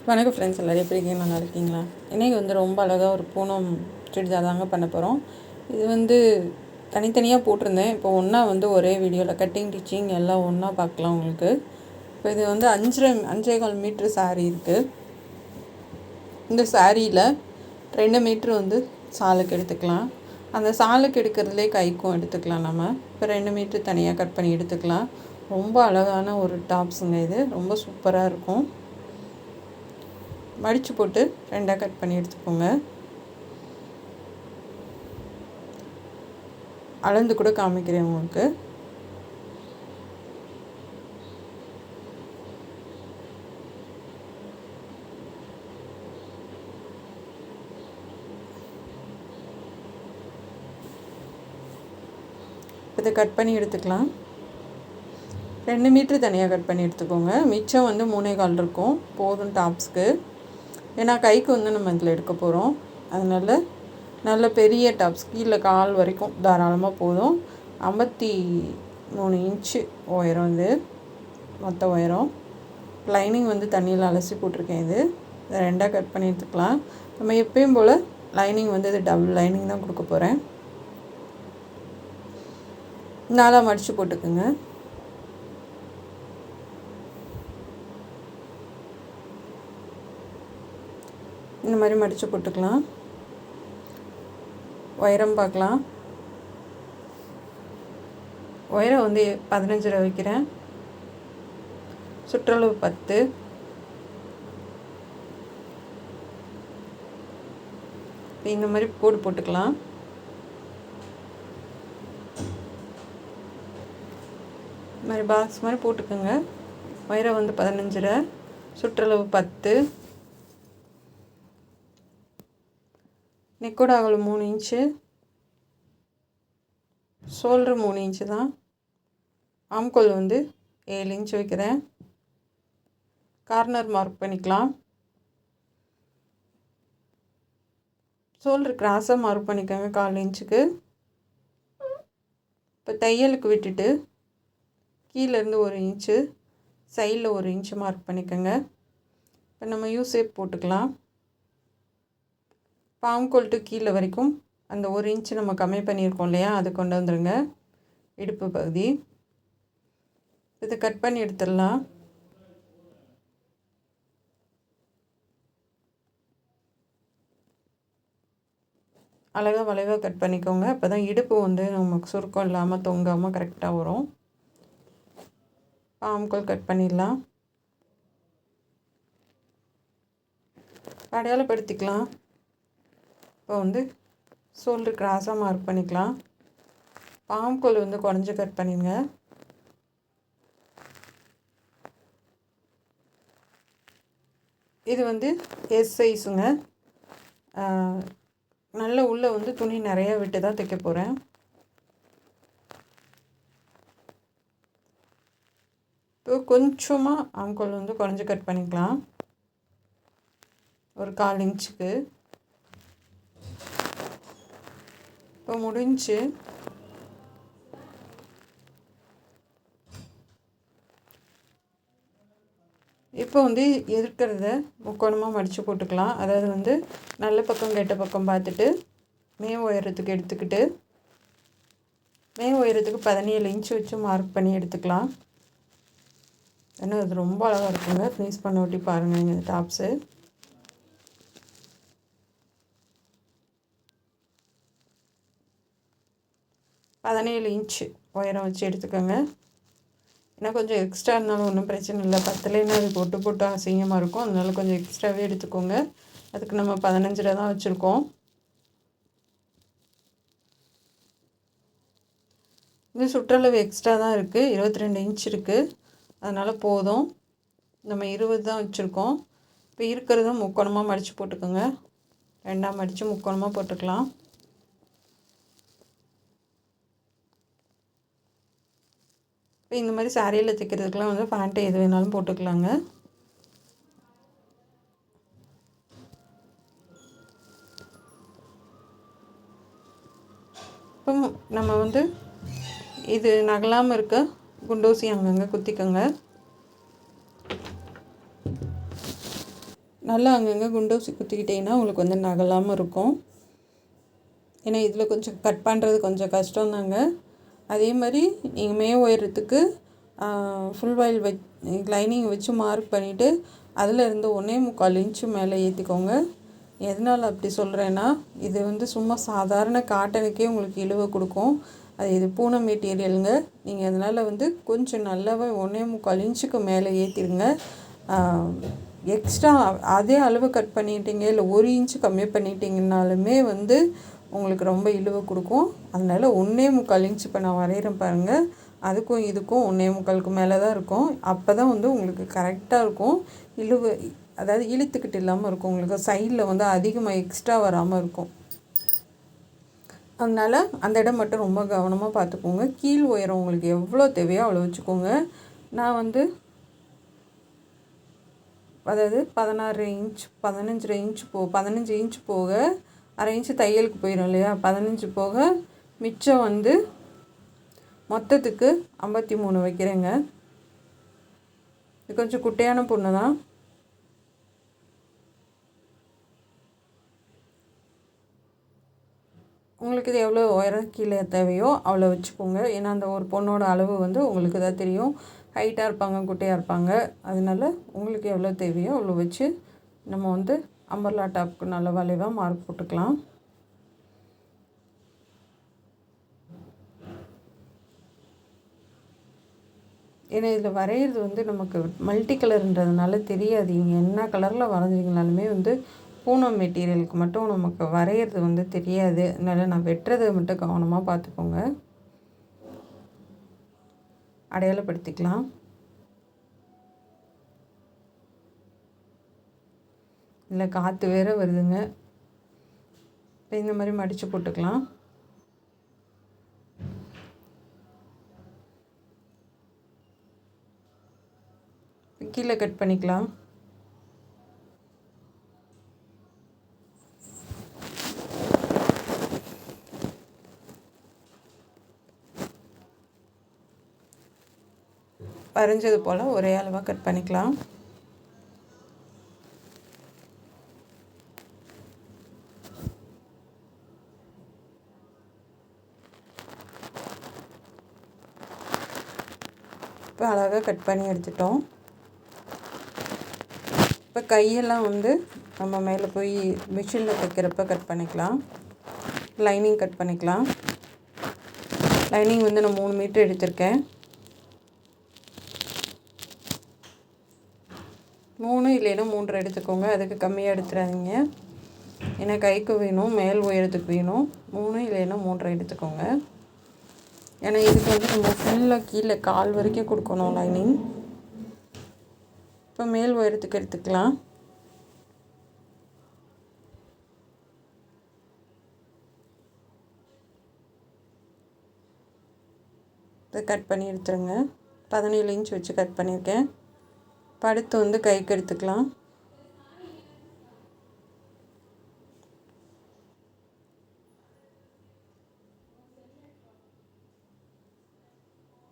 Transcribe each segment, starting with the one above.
வணக்கம் ஃப்ரெண்ட்ஸ், எல்லோரும் எப்படி இருக்கீங்க? நல்லா இருக்கீங்களா? இன்றைக்கி ரொம்ப அழகாக ஒரு பூனம் சுடிதார் தாங்க பண்ண போகிறோம். இது தனித்தனியாக போட்டிருந்தேன். இப்போ ஒன்றா ஒரே வீடியோவில் கட்டிங் டிச்சிங் எல்லாம் ஒன்றா பார்க்கலாம் உங்களுக்கு. இப்போ இது 5.25 மீட்ரு சாரீ இருக்குது. இந்த சாரியில் 2 மீட்ரு சாலுக்கு எடுத்துக்கலாம். அந்த சாலுக்கு எடுக்கிறதுலே கைக்கும் எடுத்துக்கலாம். நம்ம இப்போ 2 மீட்ரு தனியாக கட் பண்ணி எடுத்துக்கலாம். ரொம்ப அழகான ஒரு டாப்ஸுங்க. இது ரொம்ப சூப்பராக இருக்கும். மடித்து போட்டு 2ஆக கட் பண்ணி எடுத்துக்கோங்க. அளந்து கூட காமிக்கிறேன் உங்களுக்கு. இதை கட் பண்ணி எடுத்துக்கலாம். 2 மீட்ரு தனியாக கட் பண்ணி எடுத்துக்கோங்க. மிச்சம் 3.25 இருக்கும் போதும் டாப்ஸ்க்கு. ஏன்னா கைக்கு நம்ம இதில் எடுக்க போகிறோம். அதனால் நல்ல பெரிய டாப்ஸ் கீழே கால் வரைக்கும் தாராளமாக போதும். 53 இன்ச்சு உயரம். இது மொத்த உயரம். லைனிங் தண்ணியில் அலசி போட்டிருக்கேன். இதை 2ஆக கட் பண்ணி எடுத்துக்கலாம். நம்ம எப்பயும் போல் லைனிங் இது டபுள் லைனிங் தான் கொடுக்க போகிறேன். 4ஆக மடித்து போட்டுக்குங்க. இந்த மாதிரி மடித்து போட்டுக்கலாம். உயரம் பார்க்கலாம். உயரம் 15 வைக்கிறேன். சுற்றளவு 10. இந்த மாதிரி போட்டுக்கலாம். இந்த மாதிரி பாக்ஸ் மாதிரி போட்டுக்கோங்க. உயரம் 15, சுற்றளவு 10. நெக்கோட அகலம் 3 இன்ச்சு. ஷோல்டர் 3 இன்ச்சு தான். ஆம்கோல் 7 இன்ச்சு வைக்கிறேன். கார்னர் மார்க் பண்ணிக்கலாம். ஷோல்டர் கிராஸாக மார்க் பண்ணிக்கோங்க 1/4 இன்ச்சுக்கு. இப்போ தையலுக்கு விட்டுட்டு கீழேருந்து 1 இன்ச்சு, சைடில் 1 இன்ச்சு மார்க் பண்ணிக்கோங்க. இப்போ நம்ம யூ ஷேப் போட்டுக்கலாம். ஆம்கோல் டு கீழே வரைக்கும் அந்த 1 இன்ச்சு நம்ம கம்மி பண்ணியிருக்கோம் இல்லையா, அது கொண்டு வந்துடுங்க. இடுப்பு பகுதி இதை கட் பண்ணி எடுத்துடலாம். அழகாக வளைவாக கட் பண்ணிக்கோங்க. அப்போ தான் இடுப்பு நமக்கு சுருக்கம் இல்லாமல் தொங்காமல் கரெக்டாக வரும். ஆம்கோல் கட் பண்ணிடலாம். அடையாளப்படுத்திக்கலாம். இப்போ ஷோல்டர் கிராஸாக மார்க் பண்ணிக்கலாம். ஆம்கோல் குறைஞ்சி கட் பண்ணிடுங்க. இது எஸ் சைஸுங்க. நல்ல உள்ளே துணி நிறையா விட்டு தான் தைக்க போகிறேன். இப்போ கொஞ்சமாக ஆம்கோல் குறைஞ்சி கட் பண்ணிக்கலாம். ஒரு 1/4 இன்ச்சுக்கு. இப்போ முடிஞ்சு இப்போ எதிர்க்கிறத முக்கோணமாக மடித்து போட்டுக்கலாம். அதாவது நல்ல பக்கம் கெட்ட பக்கம் பார்த்துட்டு உயரத்துக்கு எடுத்துக்கிட்டு உயரத்துக்கு 17 இன்ச்சு வச்சு மார்க் பண்ணி எடுத்துக்கலாம். ஏன்னா அது ரொம்ப அழகாக இருக்குங்க. ஃபினிஷ் பண்ண ஒட்டி பாருங்கள் இந்த டாப்ஸு. இன்ச்சு உயரம் வச்சு எடுத்துக்கோங்க. ஏன்னா கொஞ்சம் எக்ஸ்ட்ரா இருந்தாலும் ஒன்றும் பிரச்சனை இல்லை. 10லேன்னா அது போட்டு அசிங்கமாக இருக்கும். அதனால கொஞ்சம் எக்ஸ்ட்ராவே எடுத்துக்கோங்க. அதுக்கு நம்ம 15 தான் வச்சுருக்கோம். இது சுற்றளவு எக்ஸ்ட்ரா தான் இருக்குது. 22 இன்ச் இருக்குது. அதனால் போதும். நம்ம 20 தான் வச்சுருக்கோம். இப்போ இருக்கிறதும் முக்கோணமாக மடித்து போட்டுக்கோங்க. 2ஆக மடித்து முக்கோணமாக போட்டுக்கலாம். இப்போ இந்த மாதிரி சாரியில் தைக்கிறதுக்கெலாம் பேண்ட்டு எது வேணாலும் போட்டுக்கலாங்க. இப்போ நம்ம இது நகலாமல் இருக்க குண்டூசி அங்கங்கே குத்திக்கோங்க. நல்லா அங்கங்கே குண்டூசி குத்திக்கிட்டிங்கன்னா உங்களுக்கு வந்து நகலாமல் இருக்கும். ஏன்னா இதில் கொஞ்சம் கட் பண்ணுறது கொஞ்சம் கஷ்டம்தாங்க. அதே மாதிரி நீங்கள் மே உயரத்துக்கு ஃபுல் வாயில் லைனிங் வச்சு மார்க் பண்ணிவிட்டு அதில் இருந்து 1.25 இன்ச்சு மேலே ஏற்றிக்கோங்க. எதனால் அப்படி சொல்கிறேன்னா, இது வந்து சும்மா சாதாரண காட்டனுக்கே உங்களுக்கு இழுவை கொடுக்கும். இது பூனம் மெட்டீரியலுங்க. நீங்கள் அதனால் வந்து கொஞ்சம் நல்லாவே 1.25 இன்ச்சுக்கு மேலே ஏற்றிடுங்க. எக்ஸ்ட்ரா அதே அளவு கட் பண்ணிட்டீங்க இல்லை 1 இன்ச்சு கம்மி பண்ணிட்டீங்கன்னாலுமே வந்து உங்களுக்கு ரொம்ப இழுவை கொடுக்கும். அதனால் 1.25 இன்ச்சு இப்போ நான் வரைகிறேன் பாருங்கள். அதுக்கும் இதுக்கும் 1.25க்கு மேலே தான் இருக்கும். அப்போ தான் வந்து உங்களுக்கு கரெக்டாக இருக்கும். இழுவை அதாவது இழுத்துக்கிட்டு இல்லாமல் இருக்கும். உங்களுக்கு சைடில் வந்து அதிகமாக எக்ஸ்ட்ரா வராமல் இருக்கும். அதனால் அந்த இடம் மட்டும் ரொம்ப கவனமாக பார்த்துக்கோங்க. கீழ் உயரம் உங்களுக்கு எவ்வளோ தேவையோ அவ்வளோ வச்சுக்கோங்க. நான் வந்து அதாவது 16 இன்ச் 15 இன்ச் 15 இன்ச் போக 1/2 இன்ச்சு தையலுக்கு போயிடும் இல்லையா, 15 போக மிச்சம் வந்து மொத்தத்துக்கு 53 வைக்கிறேங்க. இது கொஞ்சம் குட்டையான பொண்ணு தான். உங்களுக்கு இது எவ்வளோ உயரம் கீழே தேவையோ அவ்வளோ வச்சுக்கோங்க. ஏன்னா அந்த ஒரு பொண்ணோட அளவு வந்து உங்களுக்கு தான் தெரியும். ஹைட்டாக இருப்பாங்க, குட்டையாக இருப்பாங்க. அதனால் உங்களுக்கு எவ்வளோ தேவையோ அவ்வளோ வச்சு நம்ம வந்து அம்பர்லா டாப்புக்கு நல்ல வளைவாக மார்க் போட்டுக்கலாம். ஏன்னா இதில் வரைகிறது வந்து நமக்கு மல்டி கலர்ன்றதுனால தெரியாது. நீங்கள் என்ன கலரில் வரைஞ்சிங்கனாலுமே வந்து பூனம் மெட்டீரியலுக்கு மட்டும் நமக்கு வரைகிறது வந்து தெரியாது. அதனால் நான் வெட்டுறதை மட்டும் கவனமாக பார்த்துக்கோங்க. அடையாளப்படுத்திக்கலாம். இல்லை காற்று வேறு வருதுங்க. இப்போ இந்த மாதிரி மடித்து போட்டுக்கலாம். கீழே கட் பண்ணிக்கலாம். வரைஞ்சது போல் ஒரே அளவாக கட் பண்ணிக்கலாம். இப்போ அழகாக கட் பண்ணி எடுத்துட்டோம். இப்போ கையெல்லாம் வந்து நம்ம மேலே போய் மிஷினில் தைக்கிறப்ப கட் பண்ணிக்கலாம். லைனிங் கட் பண்ணிக்கலாம். லைனிங் வந்து நான் 3 மீட்டர் எடுத்திருக்கேன். 3 இல்லைன்னா 3 எடுத்துக்கோங்க. அதுக்கு கம்மியாக எடுத்துடாதீங்க. ஏன்னா கைக்கு வேணும், மேல் உயரத்துக்கு வேணும். 3 இல்லைன்னா 3 எடுத்துக்கோங்க. ஏன்னா இதுக்கு வந்து நம்ம ஃபுல்லாக கீழே கால் வரைக்கும் கொடுக்கணும் லைனிங். இப்போ மேல் உயரத்துக்கு எடுத்துக்கலாம். இதை கட் பண்ணி எடுத்துருங்க. 17 இன்ச் வச்சு கட் பண்ணியிருக்கேன். இப்போ அடுத்து வந்து கைக்கு எடுத்துக்கலாம்.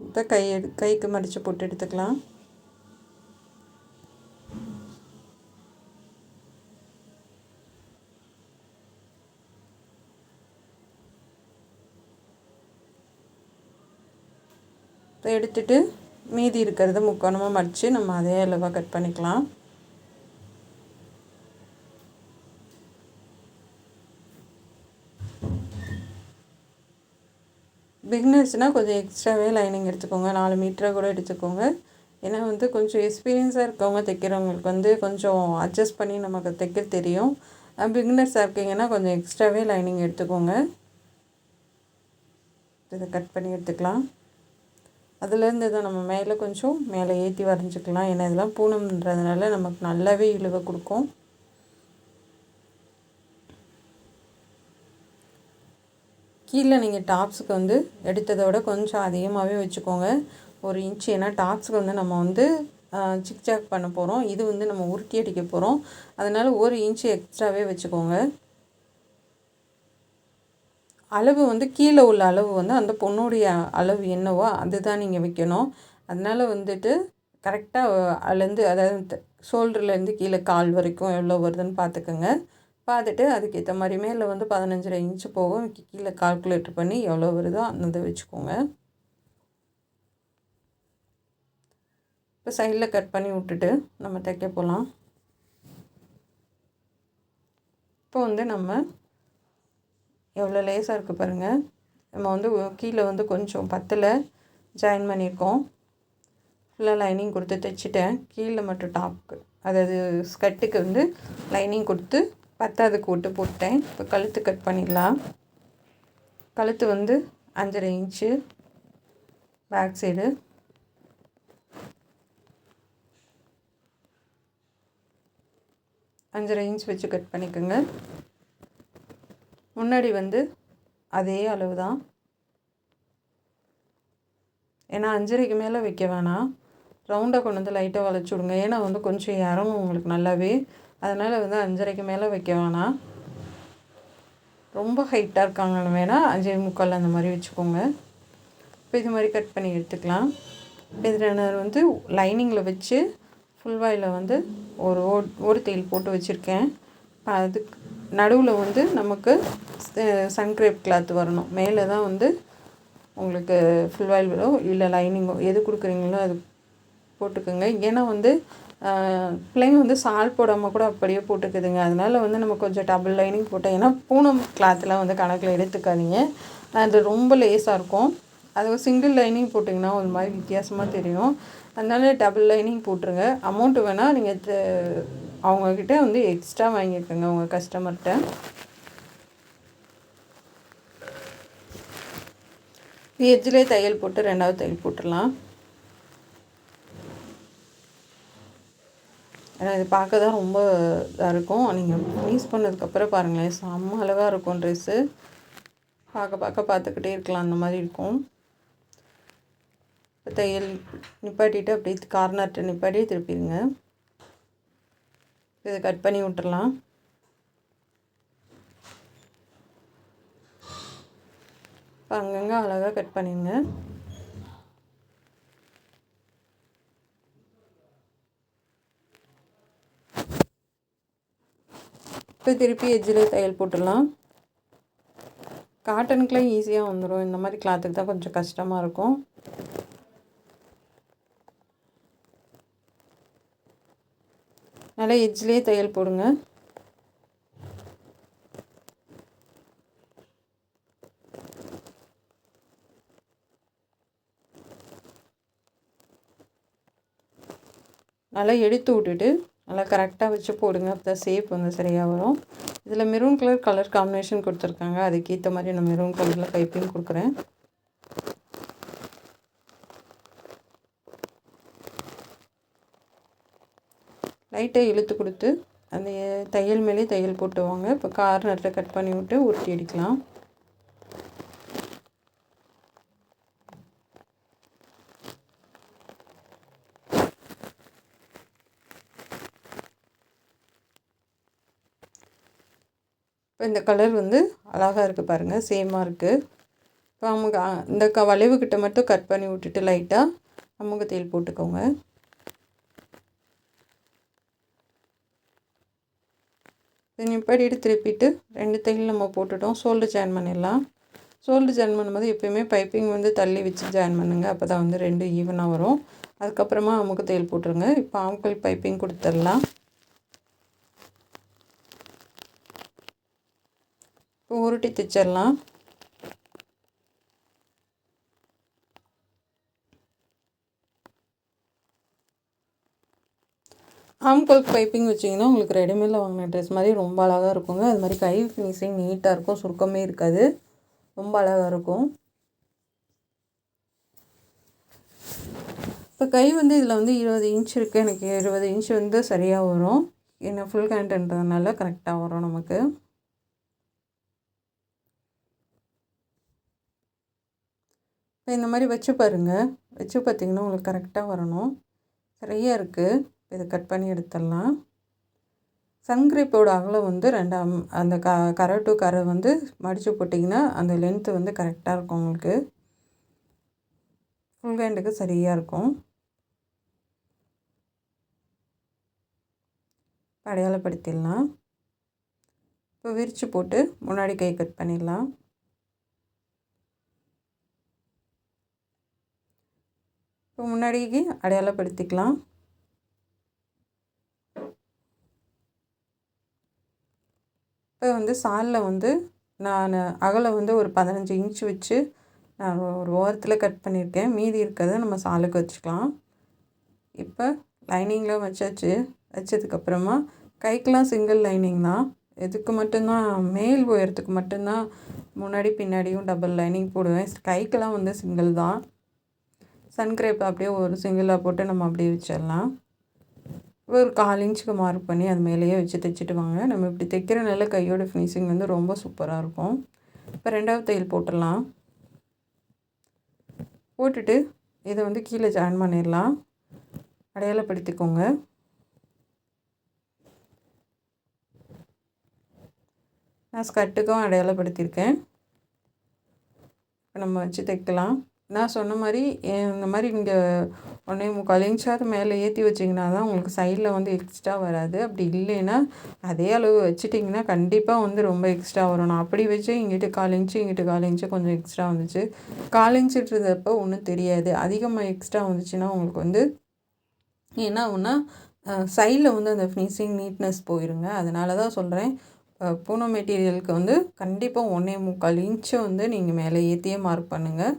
இப்போ கைக்கு மடித்து போட்டு எடுத்துக்கலாம். இப்போ எடுத்துட்டு மீதி இருக்கிறத முக்கோணமாக மடித்து நம்ம அதே அளவாக கட் பண்ணிக்கலாம். பிகினர்ஸ்னால் கொஞ்சம் எக்ஸ்ட்ராவே லைனிங் எடுத்துக்கோங்க. 4 மீட்டரை கூட எடுத்துக்கோங்க. ஏன்னா வந்து கொஞ்சம் எக்ஸ்பீரியன்ஸாக இருக்கவங்க தைக்கிறவங்களுக்கு வந்து கொஞ்சம் அட்ஜஸ்ட் பண்ணி நமக்கு தைக்க தெரியும். பிகினர்ஸாக இருக்கீங்கன்னா கொஞ்சம் எக்ஸ்ட்ராவே லைனிங் எடுத்துக்கோங்க. இதை கட் பண்ணி எடுத்துக்கலாம். அதுலேருந்து தான் நம்ம மேலே கொஞ்சம் மேலே ஏற்றி வரைஞ்சிக்கலாம். ஏன்னா இதெல்லாம் பூனம்ன்றதுனால நமக்கு நல்லாவே இழுவை கொடுக்கும். கீழே நீங்கள் டாப்ஸுக்கு வந்து எடுத்ததோட கொஞ்சம் அதிகமாகவே வச்சுக்கோங்க, 1 இன்ச். ஏன்னா டாப்ஸுக்கு வந்து நம்ம வந்து சிக்சாக் பண்ண போகிறோம். இது வந்து நம்ம உருட்டி அடிக்க போகிறோம். அதனால் 1 இன்ச்சு எக்ஸ்ட்ராவே வச்சுக்கோங்க. அளவு வந்து கீழே உள்ள அளவு வந்து அந்த பொண்ணுடைய அளவு என்னவோ அதுதான் நீங்கள் வைக்கணும். அதனால் வந்துட்டு கரெக்டாக அதுலேருந்து அதாவது ஷோல்டர்லேருந்து கீழே கால் வரைக்கும் எவ்வளோ வருதுன்னு பார்த்துக்கோங்க. பார்த்துட்டு அதுக்கேற்ற மாதிரி மேலே வந்து 15.5 இன்ச்சு போகும், கீழே கால்குலேட்டர் பண்ணி எவ்வளோ வருதோ அந்த வச்சுக்கோங்க. இப்போ சைடில் கட் பண்ணி விட்டுட்டு நம்ம தைக்க போகலாம். இப்போ வந்து நம்ம எவ்வளோ லேஸாக இருக்குது பாருங்கள். நம்ம வந்து கீழே வந்து கொஞ்சம் பத்தில் ஜாயின் பண்ணியிருக்கோம். ஃபுல்லாக லைனிங் கொடுத்து தைச்சிட்டேன். கீழே மட்டும் டாப்க்கு அதாவது ஸ்கர்ட்டுக்கு வந்து லைனிங் கொடுத்து 10க்கு விட்டு போட்டேன். இப்போ கழுத்து கட் பண்ணிடலாம். கழுத்து வந்து 5.5 இன்ச்சு பேக் சைடு, இன்ச் வச்சு கட் பண்ணிக்கோங்க. முன்னாடி வந்து அதே அளவு தான், ஏன்னா 5.5க்கு மேலே வைக்க வேணாம். ரவுண்டாக கொண்டு வந்து லைட்டாக வளைச்சி விடுங்க. ஏன்னா வந்து கொஞ்சம் இறங்கும் உங்களுக்கு நல்லாவே, அதனால் வந்து 5.5க்கு மேலே வைக்க வேணாம். ரொம்ப ஹைட்டாக இருக்காங்கன்னு வேணால் 5.25 அந்த மாதிரி வச்சுக்கோங்க. இப்போ இது மாதிரி கட் பண்ணி எடுத்துக்கலாம். இப்போ இதில் நான் வந்து லைனிங்கில் வச்சு ஃபுல் வாயில் வந்து ஒரு தையல் போட்டு வச்சுருக்கேன். அதுக்கு நடுவில் வந்து நமக்கு சன்க்ரேப் கிளாத் வரணும். மேலே தான் வந்து உங்களுக்கு ஃபுல் வாயில் வரும், இல்லை லைனிங்கோ எது கொடுக்குறீங்களோ அது போட்டுக்கோங்க. ஏன்னா வந்து பிள்ளைங்க வந்து சால் போடாமல் கூட அப்படியே போட்டுக்குதுங்க. அதனால் வந்து நம்ம கொஞ்சம் டபுள் லைனிங் போட்டோம். ஏன்னா பூனம் கிளாத்லாம் வந்து கணக்கில் எடுத்துக்காதீங்க, அது ரொம்ப லேஸாக இருக்கும். அது சிங்கிள் லைனிங் போட்டிங்கன்னா ஒரு மாதிரி வித்தியாசமாக தெரியும். அதனால டபுள் லைனிங் போட்டுருங்க. அமௌண்ட்டு வேணால் நீங்கள் அவங்கக்கிட்ட வந்து எக்ஸ்ட்ரா வாங்கிக்கோங்க உங்கள் கஸ்டமர்கிட்ட. எட்ஜிலே தையல் போட்டு 2வது தையல் போட்டுடலாம். ஏன்னா இது பார்க்க தான் ரொம்ப இதாக இருக்கும். நீங்கள் யூஸ் பண்ணதுக்கப்புறம் பாருங்களேன், செம்ம அழகாக இருக்கும் ட்ரெஸ்ஸு. பார்த்துக்கிட்டே இருக்கலாம், அந்த மாதிரி இருக்கும். இப்போ தையல் நிப்பாட்டிட்டு அப்படியே கார்னர்கிட்ட நிப்பாட்டி திருப்பிடுங்க. இதை கட் பண்ணி விட்டுறலாம். இப்போ அங்கங்கே அழகாக கட் பண்ணிடுங்க. இப்போ திருப்பி எட்ஜில் தையல் போட்டுடலாம். காட்டனுக்குலாம் ஈஸியாக வந்துடும், இந்த மாதிரி கிளாத்துக்கு தான் கொஞ்சம் கஷ்டமாக இருக்கும். நல்லா எட்ஜ்லேயே தையல் போடுங்க. நல்லா எடுத்து விட்டுட்டு நல்லா கரெக்டாக வச்சு போடுங்க. அப்போ தான் ஷேப் வந்து சரியாக வரும். இதில் மெரூன் கலர் காம்பினேஷன் கொடுத்துருக்காங்க, அதுக்கேற்ற மாதிரி நான் மெரூன் கலரில் பைப்பிங் கொடுக்குறேன். லைட்டாக இழுத்து கொடுத்து அந்த தையல் மேலே தையல் போட்டுவாங்க. இப்போ கார்னரில் கட் பண்ணி விட்டு உருட்டி அடிக்கலாம். இப்போ இந்த கலர் வந்து அழகாக இருக்குது பாருங்கள், சேமாக இருக்குது. இப்போ நமக்கு இந்த வளைவுக்கிட்ட மட்டும் கட் பண்ணி விட்டுட்டு லைட்டாக அமுக தையல் போட்டுக்கோங்க. இதை நிப்பாட்டிட்டு திருப்பிட்டு 2 தையல் நம்ம போட்டுட்டோம். ஷோல்டர் ஜாயின் பண்ணிடலாம். ஷோல்டர் ஜாயின் பண்ணும்போது எப்போயுமே பைப்பிங் வந்து தள்ளி வச்சு ஜாயின் பண்ணுங்கள், அப்போ தான் வந்து 2 ஈவனாக வரும். அதுக்கப்புறமா அமுக தையல் போட்டுருங்க. இப்போ ஆம்கல் பைப்பிங் கொடுத்துடலாம். இப்போ உருட்டி தைச்சிடலாம். ஆம்கோல் பைப்பிங் வச்சிங்கன்னா உங்களுக்கு ரெடிமேடில் வாங்கின ட்ரெஸ் மாதிரி ரொம்ப அழகாக இருக்குங்க. அது மாதிரி கை ஃபினிஷிங் நீட்டாக இருக்கும், சுருக்கமே இருக்காது, ரொம்ப அழகாக இருக்கும். இப்போ கை வந்து இதில் வந்து 20 இன்ச் இருக்குது. எனக்கு 20 இன்ச் வந்து சரியாக வரும். ஏன்னா ஃபுல் ஹேண்டுன்றதுனால கரெக்டாக வரும் நமக்கு. இப்போ இந்த மாதிரி வச்சு பாருங்கள். வச்சு பார்த்திங்கன்னா உங்களுக்கு கரெக்டாக வரணும். சரியாக இருக்குது. இதை கட் பண்ணி எடுத்துடலாம். சன்கிரீப்போட அகலம் வந்து 2 அந்த கரை டு கரை வந்து மடித்து போட்டிங்கன்னா அந்த லென்த்து வந்து கரெக்டாக இருக்கும் உங்களுக்கு. ஃபுல் ஹேண்டுக்கு சரியாக இருக்கும். அடையாளப்படுத்திடலாம். இப்போ விரித்து போட்டு முன்னாடி கை கட் பண்ணிடலாம். இப்போ முன்னாடிக்கு அடையாளப்படுத்திக்கலாம். இப்போ வந்து சாலில் நான் அகலம் ஒரு 15 இன்ச் வச்சு நான் ஒரு ஓரத்தில் கட் பண்ணியிருக்கேன். மீதி இருக்கிறத நம்ம சாலுக்கு வச்சுக்கலாம். இப்போ லைனிங்லாம் வச்சாச்சு. வச்சதுக்கப்புறமா கைக்கெலாம் சிங்கிள் லைனிங் தான். இதுக்கு மட்டும்தான் மேல் உயரத்துக்கு மட்டும்தான் முன்னாடி பின்னாடியும் டபுள் லைனிங் போடுவேன். கைக்கெலாம் சிங்கிள் தான். சன்கிரேப் அப்படியே ஒரு சிங்கிளாக போட்டு நம்ம அப்படியே வச்சிடலாம். ஒரு 1/4 இன்ச்சுக்கு மார்க் பண்ணி அது மேலேயே வச்சு தைச்சிட்டு வாங்க. நம்ம இப்படி தைக்கிறனால கையோட ஃபினிஷிங் ரொம்ப சூப்பராக இருக்கும். இப்போ 2வது தையல் போட்டுடலாம். போட்டுட்டு இதை கீழே ஜாயின் பண்ணிடலாம். அடையாளப்படுத்திக்கோங்க. நான் ஸ்கர்ட்டுக்கும் அடையாளப்படுத்தியிருக்கேன். இப்போ நம்ம வச்சு தைக்கலாம். நான் சொன்ன மாதிரி இந்த மாதிரி நீங்கள் 1.25 இன்ச்சாவது மேலே ஏற்றி வச்சிங்கன்னா தான் உங்களுக்கு சைடில் எக்ஸ்ட்ரா வராது. அப்படி இல்லைன்னா அதே அளவு வச்சிட்டிங்கன்னா கண்டிப்பாக ரொம்ப எக்ஸ்ட்ரா வரும். நான் அப்படி வச்சு இங்கிட்டு 1/4 இன்ச்சு இங்கிட்டு 1/4 இன்ச்சு கொஞ்சம் எக்ஸ்ட்ரா வந்துச்சு. 1/4 இன்ச்சுன்றதப்போ ஒன்றும் தெரியாது. அதிகமாக எக்ஸ்ட்ரா வந்துச்சுன்னா உங்களுக்கு ஏன்னா ஒன்றா சைடில் அந்த ஃபினிஷிங் நீட்னஸ் போயிருங்க. அதனால தான் சொல்கிறேன். பூனம் மெட்டீரியலுக்கு கண்டிப்பாக 1.25 இன்ச்சு நீங்கள் மேலே ஏற்றியே மார்க் பண்ணுங்கள்.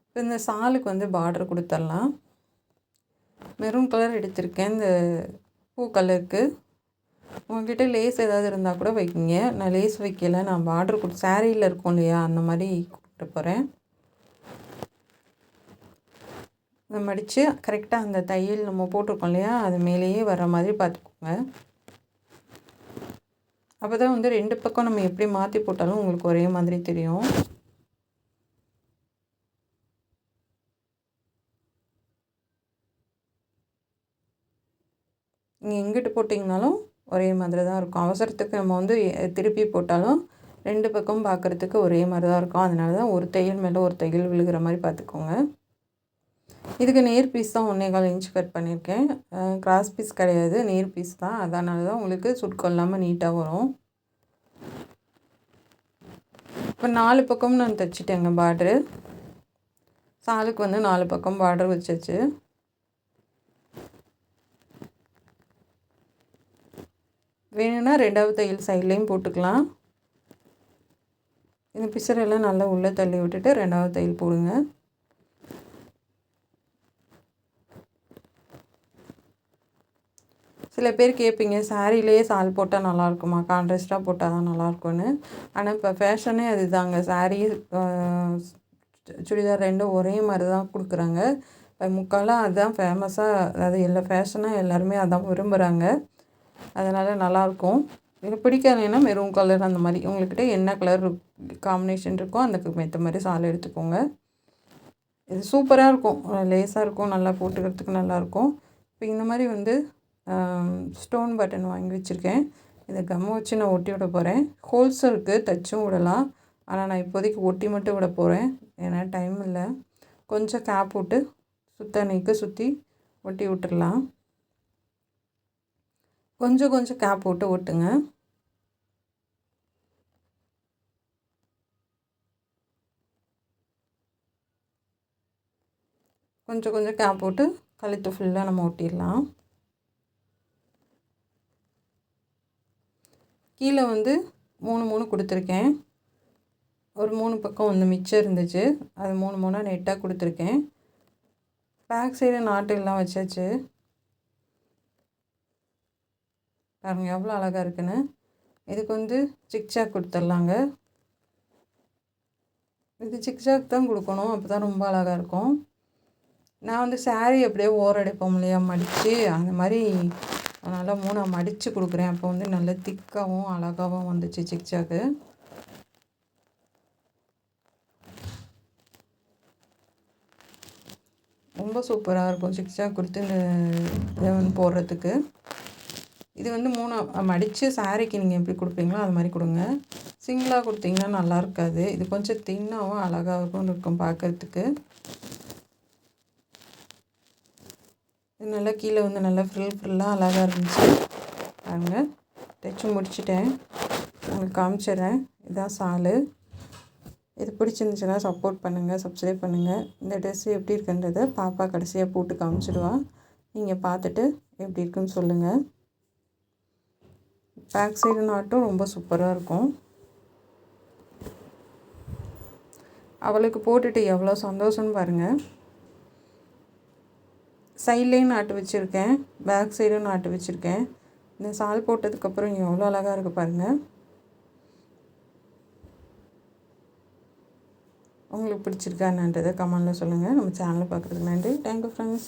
இப்போ இந்த சாலுக்கு பார்டர் கொடுத்துடலாம். மெரூன் கலர் எடுத்திருக்கேன். இந்த பூ கலருக்கு உங்கள்கிட்ட லேஸ் ஏதாவது இருந்தால் கூட வைக்கிங்க. நான் லேஸ் வைக்கலை. நான் பார்டர் சாரியில் இருக்கும் இல்லையா, அந்த மாதிரி கொடுத்துட்டு போகிறேன். இதை மடித்து கரெக்டாக அந்த தையல் நம்ம போட்டிருக்கோம் இல்லையா, அது மேலேயே வர்ற மாதிரி பார்த்துக்கோங்க. அப்போ தான் 2 பக்கம் நம்ம எப்படி மாற்றி போட்டாலும் உங்களுக்கு ஒரே மாதிரி தெரியும். நீங்கள் எங்கிட்டு போட்டிங்கனாலும் ஒரே மாதிரி தான் இருக்கும். அவசரத்துக்கு நம்ம திருப்பி போட்டாலும் 2 பக்கம் பார்க்குறதுக்கு ஒரே மாதிரி தான் இருக்கும். அதனால தான் ஒரு தையல் மேலே ஒரு தையல் விழுகிற மாதிரி பார்த்துக்கோங்க. இதுக்கு நேர் பீஸ் தான் 1.25 இன்ச் கட் பண்ணியிருக்கேன். கிராஸ் பீஸ் கிடையாது, நேர் பீஸ் தான். அதனால தான் உங்களுக்கு சுருக்கம் இல்லாமல் நீட்டாக வரும். இப்போ 4 பக்கம் நான் தைச்சிட்டேங்க பார்டரு. சாலுக்கு 4 பக்கம் பார்டர் வச்சாச்சு. வேணும்னா 2வது தையல் சைட்லேயும் போட்டுக்கலாம். இந்த பிசரெல்லாம் நல்லா உள்ளே தள்ளி விட்டுட்டு 2வது தையல் போடுங்க. சில பேர் கேட்பீங்க, சாரிலேயே சால் போட்டால் நல்லாயிருக்குமா, கான்ட்ராஸ்ட்டாக போட்டால் தான் நல்லாயிருக்கும்னு. ஆனால் இப்போ ஃபேஷனே அது தாங்க. சாரீ சுடிதார் 2 ஒரே மாதிரி தான் கொடுக்குறாங்க. இப்போ முக்காலாம் அதுதான் ஃபேமஸாக, அதாவது எல்லா ஃபேஷனாக எல்லாருமே அதான் விரும்புகிறாங்க. அதனால் நல்லாயிருக்கும். இது பிடிக்காதுன்னா மெரூன் கலர் அந்த மாதிரி உங்கள்கிட்ட என்ன கலர் காம்பினேஷன் இருக்கோ அதுக்கு ஏற்ற மாதிரி சால் எடுத்துக்கோங்க. இது சூப்பராக இருக்கும், லேஸாக இருக்கும், நல்லா போட்டுக்கிறதுக்கு நல்லாயிருக்கும். இப்போ இந்த மாதிரி ஸ்டோன் பட்டன் வாங்கி வச்சுருக்கேன். இதை கம்மை வச்சு நான் ஒட்டி விட போகிறேன். ஹோல்ஸ் இருக்குது, தச்சும் விடலாம். ஆனால் நான் இப்போதைக்கு ஒட்டி மட்டும் விட போகிறேன், ஏன்னா டைம் இல்லை. கொஞ்சம் கேப் போட்டு சுற்றி ஒட்டி விட்டுடலாம். கொஞ்சம் கேப் போட்டு ஒட்டுங்க. கொஞ்சம் கேப் போட்டு கழுத்து ஃபுல்லாக நம்ம ஒட்டிடலாம். கீழே 3 கொடுத்துருக்கேன். ஒரு 3 பக்கம் மிச்சம் இருந்துச்சு, அது 3 நெட்டாக கொடுத்துருக்கேன். பேக் சைடு நாட்டுலாம் வச்சாச்சு. பாருங்கள் எவ்வளோ அழகாக இருக்குன்னு. இதுக்கு ஜிக்ஜாக் கொடுத்துர்லாங்க. இது ஜிக்ஜாக் தான் கொடுக்கணும், அப்போ தான் ரொம்ப அழகாக இருக்கும். நான் சாரீ அப்படியே ஓரடைப்போம் இல்லையா, மடித்து அந்த மாதிரி நல்லா 3 மடித்து கொடுக்குறேன். அப்போ நல்லா திக்காகவும் அழகாகவும் வந்துச்சு ஜிக்ஜாக்கு. ரொம்ப சூப்பராக இருக்கும் ஜிக்ஜாக் கொடுத்து இந்த இதை போடுறதுக்கு. இது 3 மடித்து சாரீக்கு நீங்கள் எப்படி கொடுப்பீங்களோ அது மாதிரி கொடுங்க. சிங்கிளாக கொடுத்தீங்கன்னா நல்லா இருக்காது. இது கொஞ்சம் தின்னாகவும் அழகாகவும் இருக்கும் பார்க்குறதுக்கு. இது நல்லா கீழே நல்லா ஃப்ரில்லாக அழகாக இருந்துச்சு. பாருங்கள். தைச்சி முடிச்சிட்டேன். உங்களுக்கு காமிச்சிடுறேன். இதுதான் சால். இது பிடிச்சிருந்துச்சுன்னா சப்போர்ட் பண்ணுங்கள், சப்ஸ்கிரைப் பண்ணுங்கள். இந்த ட்ரெஸ்ஸு எப்படி இருக்குன்றதை பாப்பா கடைசியாக போட்டு காமிச்சிடுவா. நீங்கள் பார்த்துட்டு எப்படி இருக்குன்னு சொல்லுங்கள். பேக் சைடு நாட்டும் ரொம்ப சூப்பராக இருக்கும். அவளுக்கு போட்டுட்டு எவ்வளோ சந்தோஷம்னு பாருங்கள். சைட்லேயும் நாட்டு வச்சுருக்கேன், பேக் சைடும் நாட்டு வச்சுருக்கேன். இந்த சால் போட்டதுக்கப்புறம் எவ்வளோ அழகாக இருக்குது பாருங்கள். உங்களுக்கு பிடிச்சிருக்கா என்னன்றதை கமெண்டில் சொல்லுங்கள். நம்ம சேனலை பார்க்குறதுக்கு நன்றி. Thank you friends.